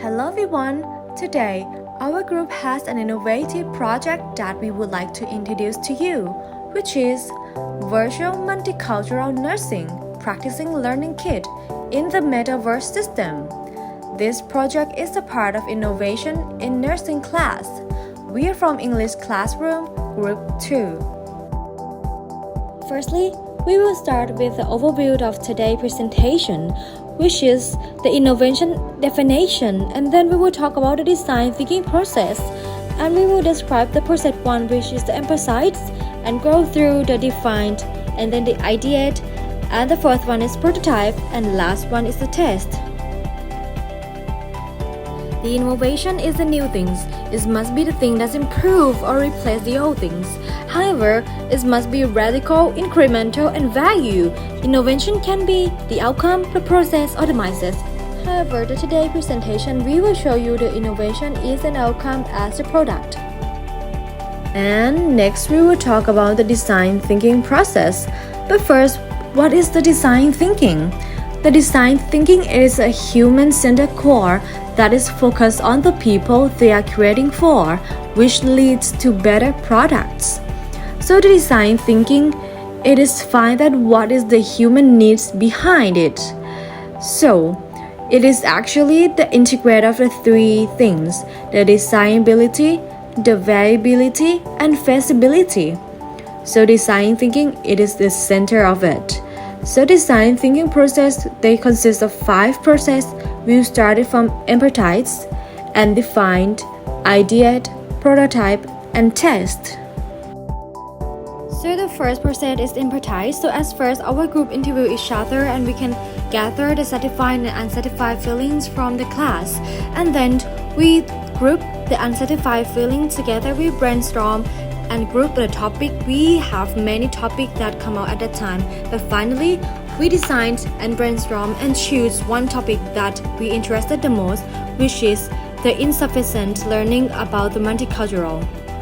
Hello everyone! Today, our group has an innovative project that we would like to introduce to you, which is Virtual Multicultural Nursing Practicing Learning Kit in the metaverse system. This project is a part of innovation in nursing class. We are from English Classroom, Group 2. Firstly, we will start with the overview of today's presentation, which is the innovation definition, and then we will talk about the design thinking process, and we will describe the process 1, which is the emphasize, and go through the defined, and then the ideate, and the fourth one is prototype, and last one is the test. The innovation is the new things. It must be the thing that improve or replace the old things. However, it must be radical, incremental, and value. Innovation can be the outcome, the process, or the mindset. However, the today's presentation, we will show you the innovation is an outcome as a product. And next, we will talk about the design thinking process. But first, what is the design thinking? The design thinking is a human-centered core that is focused on the people they are creating for, which leads to better products. So the design thinking, it is find that what is the human needs behind it. So it is actually the integrate of the three things: the designability, the variability, and feasibility. So design thinking, it is the center of it. So design thinking process, they consist of 5 processes. We started from empathize and defined, ideate, prototype, and test. So the first process is empathize. So as first, our group interview each other and we can gather the satisfied and unsatisfied feelings from the class. And then we group the unsatisfied feelings together, we brainstorm and group the topic. We have many topics that come out at that time, but finally we designed and brainstorm and choose one topic that we interested the most, which is the insufficient learning about the multicultural.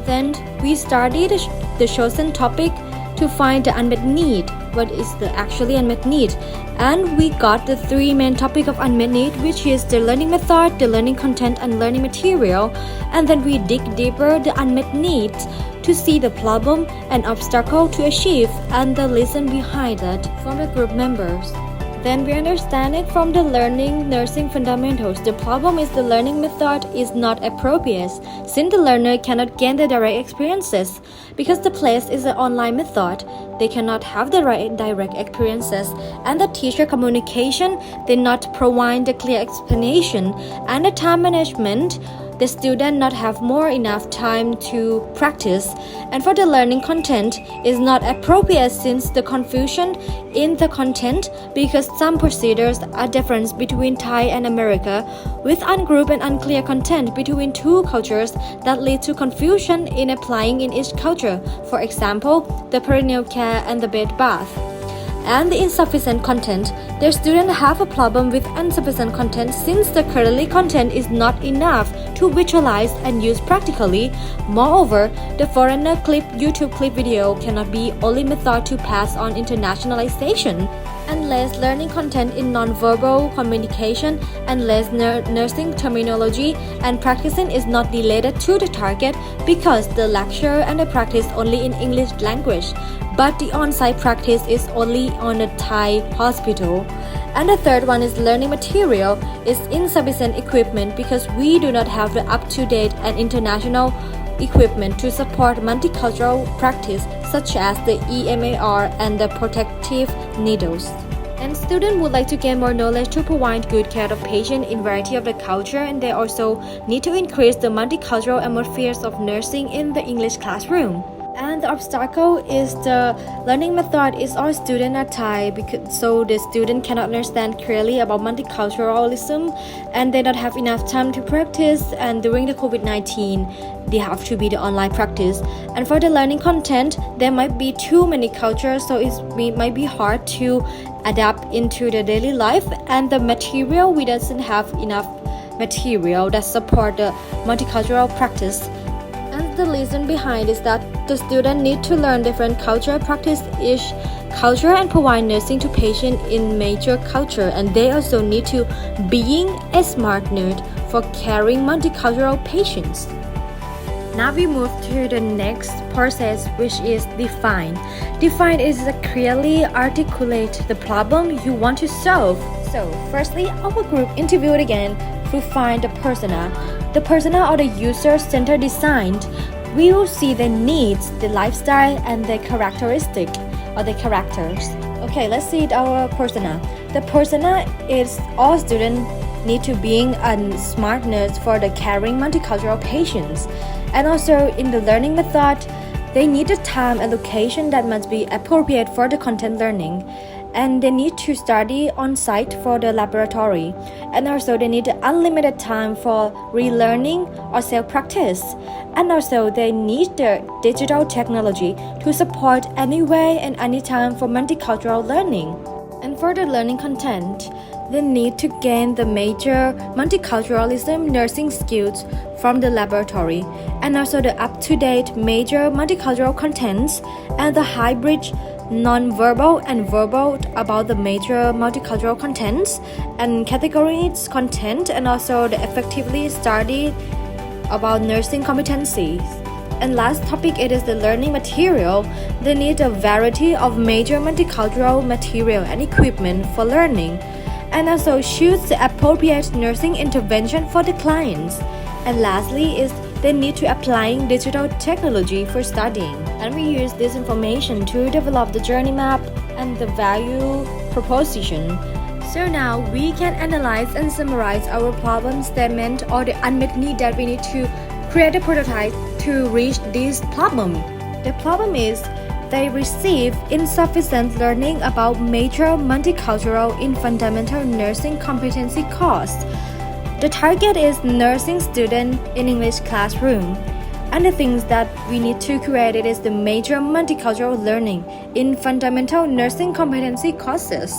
Then we studied the chosen topic to find the unmet need. What is the actually unmet need? And we got the 3 main topic of unmet need, which is the learning method, the learning content, and learning material. And then we dig deeper the unmet needs to see the problem and obstacle to achieve and the reason behind it from the group members. Then we understand it from the learning nursing fundamentals. The problem is the learning method is not appropriate since the learner cannot gain the direct experiences. Because the place is an online method, they cannot have the right direct experiences, and the teacher communication did not provide the clear explanation, and the time management, the student not have more enough time to practice, and for the learning content is not appropriate since the confusion in the content because some procedures are different between Thai and America with ungroup and unclear content between two cultures that lead to confusion in applying in each culture. For example, the perineal care and the bed bath. And the insufficient content. Their students have a problem with insufficient content since the currently content is not enough to visualize and use practically. Moreover, the foreigner clip YouTube clip video cannot be only method to pass on internationalization. And less learning content in non-verbal communication and less nursing terminology and practicing is not related to the target because the lecture and the practice only in English language, but the on-site practice is only on a Thai hospital. And the third one is learning material is insufficient equipment because we do not have the up-to-date and international equipment to support multicultural practice such as the EMAR and the protective needles. And students would like to gain more knowledge to provide good care of patients in variety of the culture, and they also need to increase the multicultural atmospheres of nursing in the English classroom. And the obstacle is the learning method is all students are Thai, so the student cannot understand clearly about multiculturalism and they don't have enough time to practice, and during the COVID-19 they have to be the online practice. And for the learning content, there might be too many cultures, so it might be hard to adapt into the daily life, and the material, we doesn't have enough material that support the multicultural practice. And the reason behind is that the student need to learn different culture, practice each multicultural and provide nursing to patients in major culture, and they also need to being a smart nerd for caring multicultural patients. Now we move to the next process, which is define. Define is to clearly articulate the problem you want to solve. So, firstly, our group interviewed again to find the persona. The persona or the user-centered design. We will see the needs, the lifestyle, and the characteristic or the characters. Okay, let's see our persona. The persona is all students need to being a smart nurse for the caring multicultural patients. And also in the learning method, they need a time and location that must be appropriate for the content learning. And they need to study on site for the laboratory. And also they need unlimited time for relearning or self-practice. And also they need the digital technology to support anywhere and anytime for multicultural learning. And for the learning content, they need to gain the major multiculturalism nursing skills from the laboratory, and also the up-to-date major multicultural contents and the hybrid non-verbal and verbal about the major multicultural contents and categories content, and also the effectively study about nursing competencies. And last topic, it is the learning material. They need a variety of major multicultural material and equipment for learning, and also choose the appropriate nursing intervention for the clients. And lastly is they need to applying digital technology for studying. And we use this information to develop the journey map and the value proposition. So now we can analyze and summarize our problem statement or the unmet need that we need to create a prototype to reach this problem. The problem is they receive insufficient learning about major multicultural in fundamental nursing competency course. The target is nursing student in English classroom. And the things that we need to create it is the major multicultural learning in fundamental nursing competency courses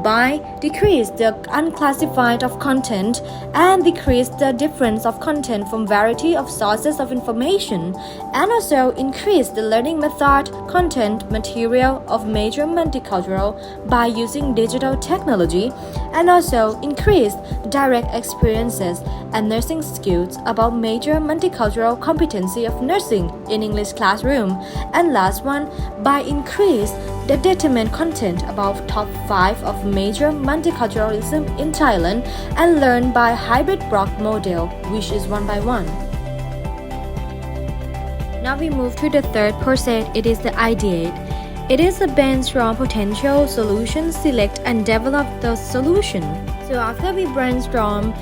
by decrease the unclassified of content and decrease the difference of content from variety of sources of information, and also increase the learning method, content, material of major multicultural by using digital technology, and also increase direct experiences and nursing skills about major multicultural competency of nursing in English classroom. And last one, by increase the determined content about top 5 of major multiculturalism in Thailand and learn by hybrid block model, which is 1 by 1. Now we move to the third process, it is the ideate. It is a brainstorm potential solutions, select and develop the solution. So after we brainstorm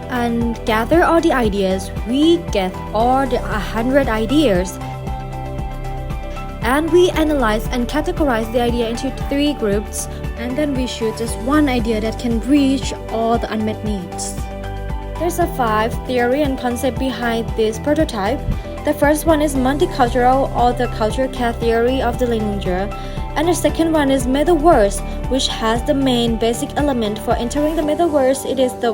and gather all the ideas, we get all the 100 ideas. And we analyze and categorize the idea into 3 groups, and then we choose just one idea that can reach all the unmet needs. There's a 5 theory and concept behind this prototype. The first one is multicultural or the culture care theory of the lineager. And the second one is metaverse, which has the main basic element for entering the metaverse. It is the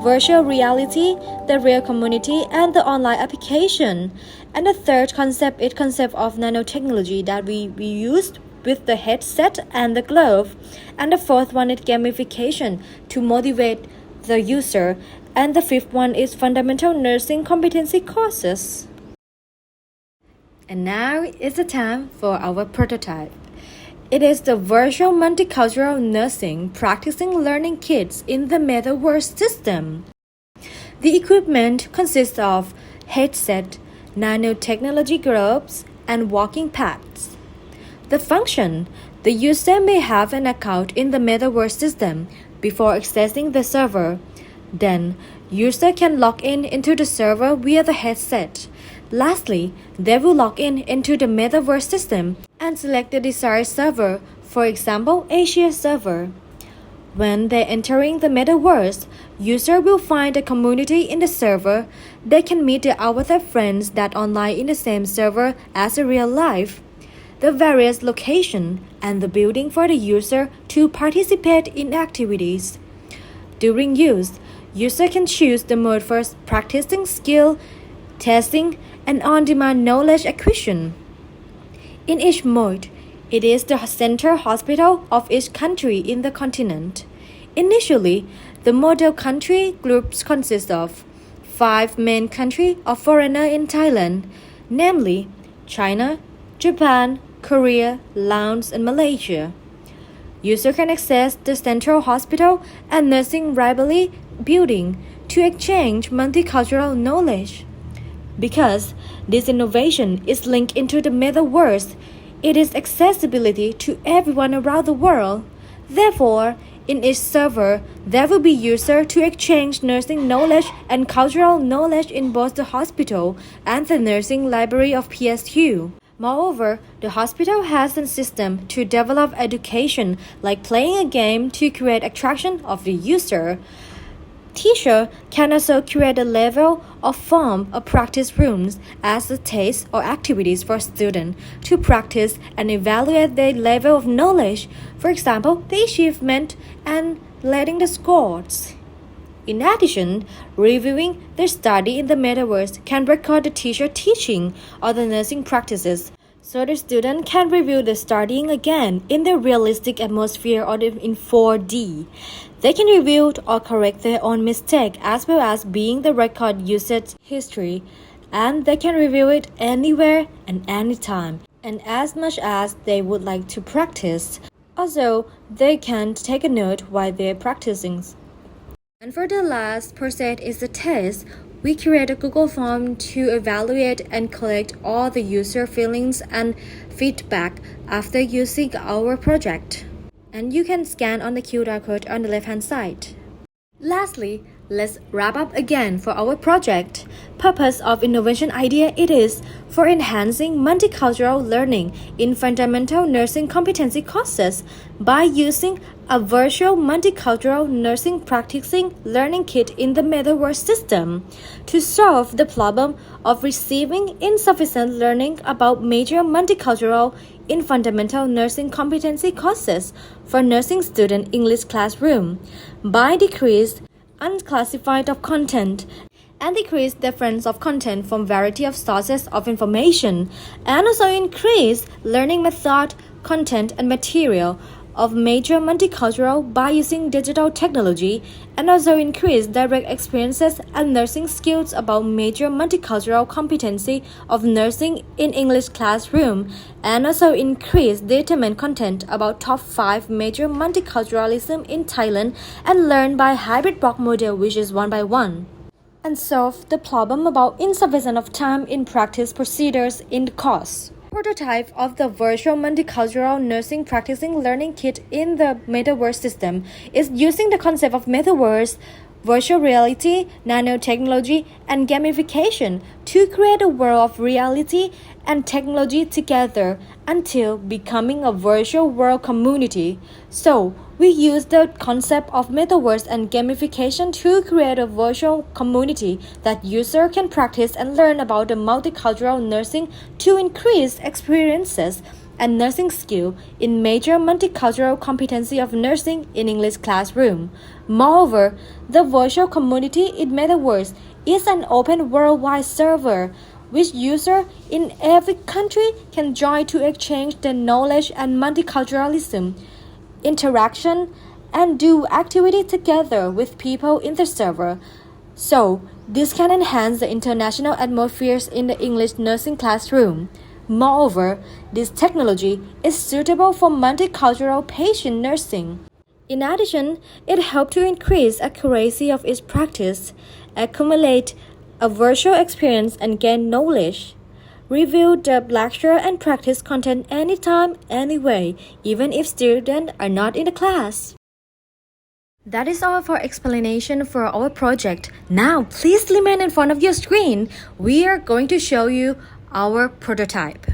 virtual reality, the real community, and the online application. And the third concept is concept of nanotechnology that we used with the headset and the glove. And the fourth one is gamification to motivate the user. And the fifth one is fundamental nursing competency courses. And now is the time for our prototype. It is the virtual multicultural nursing practicing learning kits in the metaverse system. The equipment consists of headset, nanotechnology gloves, and walking pads. The function: the user may have an account in the metaverse system before accessing the server. Then, user can log in into the server via the headset. Lastly, they will log in into the metaverse system and select the desired server, for example, Asia server. When they're entering the metaverse, user will find a community in the server. They can meet their avatar friends that online in the same server as in real life. The various location and the building for the user to participate in activities. During use, user can choose the mode for practicing skill, testing, and on-demand knowledge acquisition. In each mode, It is the center hospital of each country in the continent. Initially, the model country groups consist of 5 main countries of foreigner in Thailand, namely China, Japan, Korea, Laos, and Malaysia. User can access the central hospital and nursing library building to exchange multicultural knowledge. Because this innovation is linked into the metaverse, it is accessibility to everyone around the world. Therefore, in each server, there will be user to exchange nursing knowledge and cultural knowledge in both the hospital and the nursing library of PSU. Moreover, the hospital has a system to develop education like playing a game to create attraction of the user. Teacher can also create a level of form of practice rooms as a taste or activities for students to practice and evaluate their level of knowledge, for example, the achievement and letting the scores. In addition, reviewing their study in the metaverse can record the teacher teaching or the nursing practices, so the student can review the studying again in the realistic atmosphere or in 4D. They can review or correct their own mistake as well as being the record usage history, and they can review it anywhere and anytime and as much as they would like to practice. Also, they can take a note while they're practicing. And for the last process is the test. We create a Google form to evaluate and collect all the user feelings and feedback after using our project. And you can scan on the QR code on the left-hand side. Lastly, let's wrap up again for our project. Purpose of innovation idea it is for enhancing multicultural learning in fundamental nursing competency courses by using a virtual multicultural nursing practicing learning kit in the metaverse system to solve the problem of receiving insufficient learning about major multicultural in fundamental nursing competency courses for nursing student English classroom by decreased unclassified of content and decrease difference of content from variety of sources of information, and also increase learning method, content, and material of major multicultural by using digital technology, and also increase direct experiences and nursing skills about major multicultural competency of nursing in English classroom, and also increase determined content about top 5 major multiculturalism in Thailand and learn by hybrid block model, which is 1 by 1. And solve the problem about insufficient of time in practice procedures in the course. Prototype of the virtual multicultural nursing practicing learning kit in the metaverse system is using the concept of metaverse, virtual reality, nanotechnology, and gamification to create a world of reality and technology together until becoming a virtual world community. So, we use the concept of metaverse and gamification to create a virtual community that users can practice and learn about the multicultural nursing to increase experiences and nursing skill in major multicultural competency of nursing in English classroom. Moreover, the virtual community in metaverse is an open worldwide server which users in every country can join to exchange their knowledge and multiculturalism, interaction, and do activity together with people in the server. So, this can enhance the international atmospheres in the English nursing classroom. Moreover, this technology is suitable for multicultural patient nursing. In addition, it helps to increase accuracy of its practice, accumulate a virtual experience, and gain knowledge. Review the lecture and practice content anytime, anyway, even if students are not in the class. That is all for explanation for our project. Now, please remain in front of your screen. We are going to show you our prototype.